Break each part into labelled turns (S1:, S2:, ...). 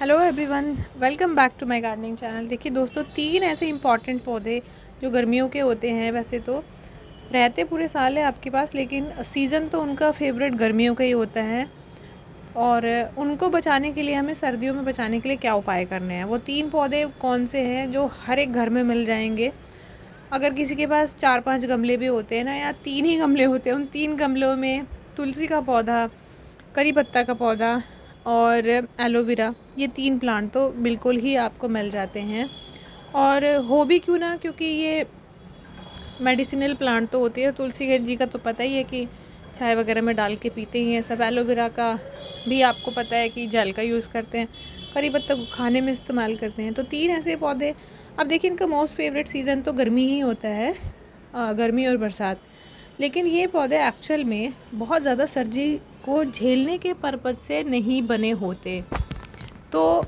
S1: Hello everyone, welcome back to my gardening channel. देखिए दोस्तों, 3 ऐसे इम्पॉर्टेंट पौधे जो गर्मियों के होते हैं। वैसे तो रहते पूरे साल है आपके पास, लेकिन सीज़न तो उनका फेवरेट गर्मियों का ही होता है। और उनको बचाने के लिए, हमें सर्दियों में बचाने के लिए क्या उपाय करने हैं, वो 3 पौधे कौन से हैं जो हर एक घर में मिल जाएंगे। अगर किसी के पास 4-5 गमले भी होते हैं ना, या 3 ही गमले होते हैं, उन 3 गमलों में तुलसी का पौधा, करी पत्ता का पौधा और एलोवेरा, ये 3 प्लांट तो बिल्कुल ही आपको मिल जाते हैं। और हो भी क्यों ना, क्योंकि ये मेडिसिनल प्लांट तो होती है। तुलसी जी का तो पता ही है कि चाय वगैरह में डाल के पीते ही हैं सब। एलोवेरा का भी आपको पता है कि जेल का यूज़ करते हैं। करी पत्ता को खाने में इस्तेमाल करते हैं। तो 3 ऐसे पौधे। अब देखिए, इनका मोस्ट फेवरेट सीज़न तो गर्मी ही होता है, गर्मी और बरसात। लेकिन ये पौधे एक्चुअल में बहुत ज़्यादा सर्दी को झेलने के पर्पज़ से नहीं बने होते। तो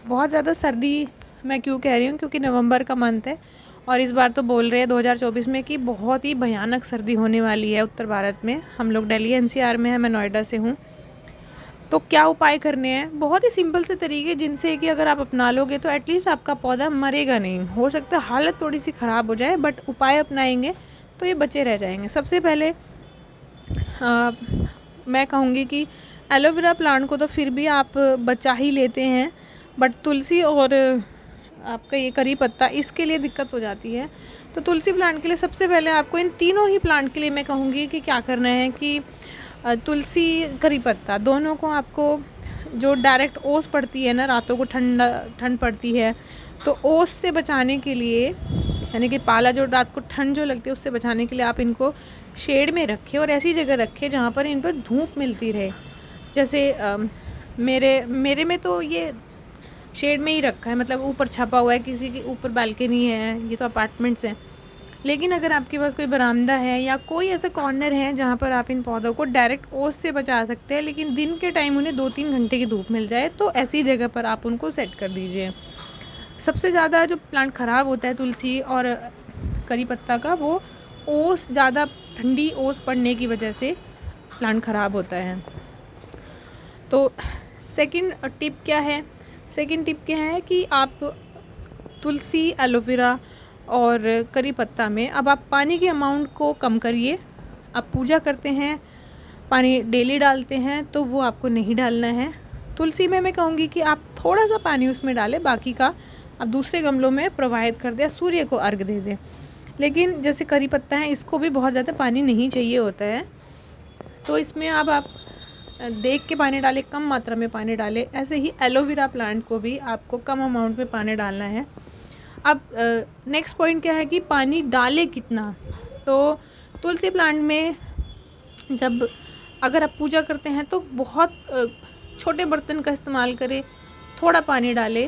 S1: बहुत ज़्यादा सर्दी मैं क्यों कह रही हूँ, क्योंकि नवंबर का मंथ है और इस बार तो बोल रहे हैं 2024 में कि बहुत ही भयानक सर्दी होने वाली है उत्तर भारत में। हम लोग दिल्ली एनसीआर में हैं, मैं नोएडा से हूँ। तो क्या उपाय करने हैं, बहुत ही सिंपल से तरीके, जिनसे कि अगर आप अपना लोगे तो एटलीस्ट आपका पौधा मरेगा नहीं। हो सकता है हालत थोड़ी सी ख़राब हो जाए, बट उपाय अपनाएंगे तो ये बचे रह जाएंगे। सबसे पहले मैं कहूँगी कि एलोवेरा प्लांट को तो फिर भी आप बचा ही लेते हैं, बट तुलसी और आपका ये करी पत्ता, इसके लिए दिक्कत हो जाती है। तो तुलसी प्लांट के लिए सबसे पहले आपको इन तीनों ही प्लांट के लिए मैं कहूँगी कि क्या करना है कि तुलसी, करी पत्ता, दोनों को आपको, जो डायरेक्ट ओस पड़ती है ना, रातों को ठंड पड़ती है, तो ओस से बचाने के लिए, यानी कि पाला जो रात को ठंड जो लगती है उससे बचाने के लिए आप इनको शेड में रखें और ऐसी जगह रखें जहाँ पर इन पर धूप मिलती रहे। जैसे मेरे में तो ये शेड में ही रखा है, मतलब ऊपर छपा हुआ है, किसी के ऊपर बालकनी है, ये तो अपार्टमेंट्स हैं। लेकिन अगर आपके पास कोई बरामदा है या कोई ऐसा कॉर्नर है जहाँ पर आप इन पौधों को डायरेक्ट ओस से बचा सकते हैं, लेकिन दिन के टाइम उन्हें 2-3 घंटे की धूप मिल जाए, तो ऐसी जगह पर आप उनको सेट कर दीजिए। सबसे ज़्यादा जो प्लांट ख़राब होता है तुलसी और करी पत्ता का, वो ओस, ज़्यादा ठंडी ओस पड़ने की वजह से प्लांट ख़राब होता है। तो सेकंड टिप क्या है? सेकंड टिप क्या है कि आप तुलसी, एलोवेरा और करी पत्ता में अब आप पानी के अमाउंट को कम करिए। आप पूजा करते हैं, पानी डेली डालते हैं, तो वो आपको नहीं डालना है। तुलसी में मैं कहूँगी कि आप थोड़ा सा पानी उसमें डालें, बाकी का आप दूसरे गमलों में प्रोवाइड कर दें, सूर्य को अर्घ दे दें। लेकिन जैसे करी पत्ता है, इसको भी बहुत ज़्यादा पानी नहीं चाहिए होता है, तो इसमें अब आप देख के पानी डालें, कम मात्रा में पानी डालें। ऐसे ही एलोवेरा प्लांट को भी आपको कम अमाउंट में पानी डालना है। अब नेक्स्ट पॉइंट क्या है कि पानी डालें कितना। तो तुलसी प्लांट में जब, अगर आप पूजा करते हैं तो बहुत छोटे बर्तन का इस्तेमाल करें, थोड़ा पानी डालें।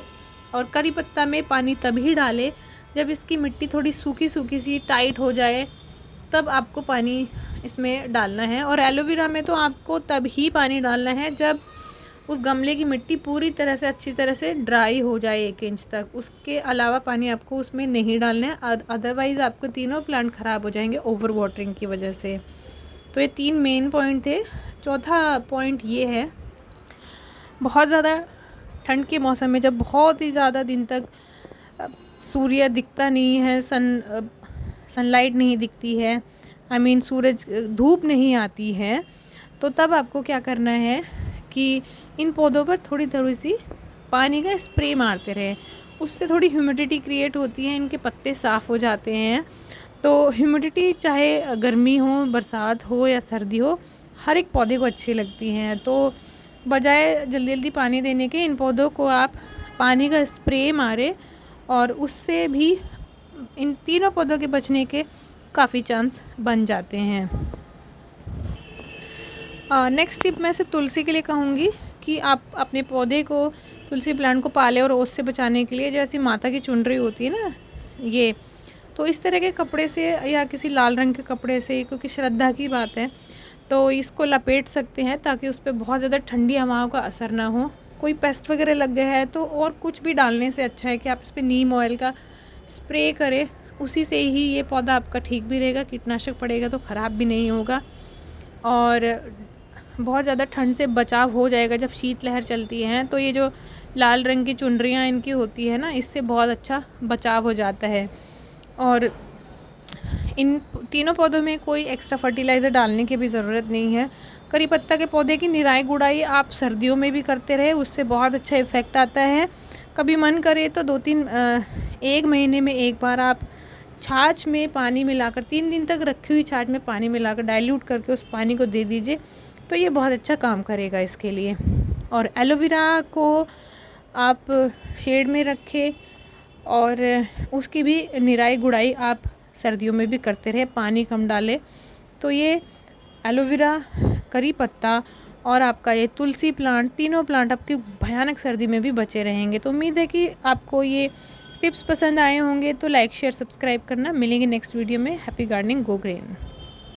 S1: और करी पत्ता में पानी तभी डालें जब इसकी मिट्टी थोड़ी सूखी सूखी सी टाइट हो जाए, तब आपको पानी इसमें डालना है। और एलोवेरा में तो आपको तब ही पानी डालना है जब उस गमले की मिट्टी पूरी तरह से अच्छी तरह से ड्राई हो जाए 1 इंच तक। उसके अलावा पानी आपको उसमें नहीं डालना है, अदरवाइज़ आपको तीनों प्लांट ख़राब हो जाएंगे ओवर वाटरिंग की वजह से। तो ये 3 मेन पॉइंट थे। चौथा पॉइंट ये है, बहुत ज़्यादा ठंड के मौसम में जब बहुत ही ज़्यादा दिन तक सूर्य दिखता नहीं है, सनलाइट नहीं दिखती है, सूरज, धूप नहीं आती है, तो तब आपको क्या करना है कि इन पौधों पर थोड़ी थोड़ी सी पानी का स्प्रे मारते रहे। उससे थोड़ी ह्यूमिडिटी क्रिएट होती है, इनके पत्ते साफ़ हो जाते हैं। तो ह्यूमिडिटी चाहे गर्मी हो, बरसात हो या सर्दी हो, हर एक पौधे को अच्छी लगती हैं। तो बजाय जल्दी जल्दी पानी देने के, इन पौधों को आप पानी का स्प्रे मारें, और उससे भी इन तीनों पौधों के बचने के काफ़ी चांस बन जाते हैं। नेक्स्ट टिप मैं सिर्फ तुलसी के लिए कहूँगी कि आप अपने पौधे को, तुलसी प्लांट को पाले और ओस से बचाने के लिए, जैसी माता की चुनरी होती है ना, ये तो इस तरह के कपड़े से या किसी लाल रंग के कपड़े से, क्योंकि श्रद्धा की बात है, तो इसको लपेट सकते हैं ताकि उस पर बहुत ज़्यादा ठंडी हवाओं का असर ना हो। कोई पेस्ट वगैरह लग गया है तो और कुछ भी डालने से अच्छा है कि आप इस पर नीम ऑयल का स्प्रे करें, उसी से ही ये पौधा आपका ठीक भी रहेगा, कीटनाशक पड़ेगा तो ख़राब भी नहीं होगा। और बहुत ज़्यादा ठंड से बचाव हो जाएगा जब शीतलहर चलती है। तो ये जो लाल रंग की चुनरियाँ इनकी होती है ना, इससे बहुत अच्छा बचाव हो जाता है। और इन तीनों पौधों में कोई एक्स्ट्रा फर्टिलाइज़र डालने की भी ज़रूरत नहीं है। करी पत्ता के पौधे की निराई गुड़ाई आप सर्दियों में भी करते रहे, उससे बहुत अच्छा इफ़ेक्ट आता है। कभी मन करे तो 1 महीने में एक बार आप छाछ में पानी मिलाकर 3 दिन तक रखी हुई छाछ में पानी मिलाकर डाइल्यूट करके उस पानी को दे दीजिए, तो ये बहुत अच्छा काम करेगा इसके लिए। और एलोवेरा को आप शेड में रखें और उसकी भी निराई गुड़ाई आप सर्दियों में भी करते रहे, पानी कम डालें। तो ये एलोवेरा, करी पत्ता और आपका ये तुलसी प्लांट, तीनों प्लांट आपकी भयानक सर्दी में भी बचे रहेंगे। तो उम्मीद है कि आपको ये टिप्स पसंद आए होंगे। तो लाइक शेयर सब्सक्राइब करना। मिलेंगे नेक्स्ट वीडियो में। Happy gardening, go green.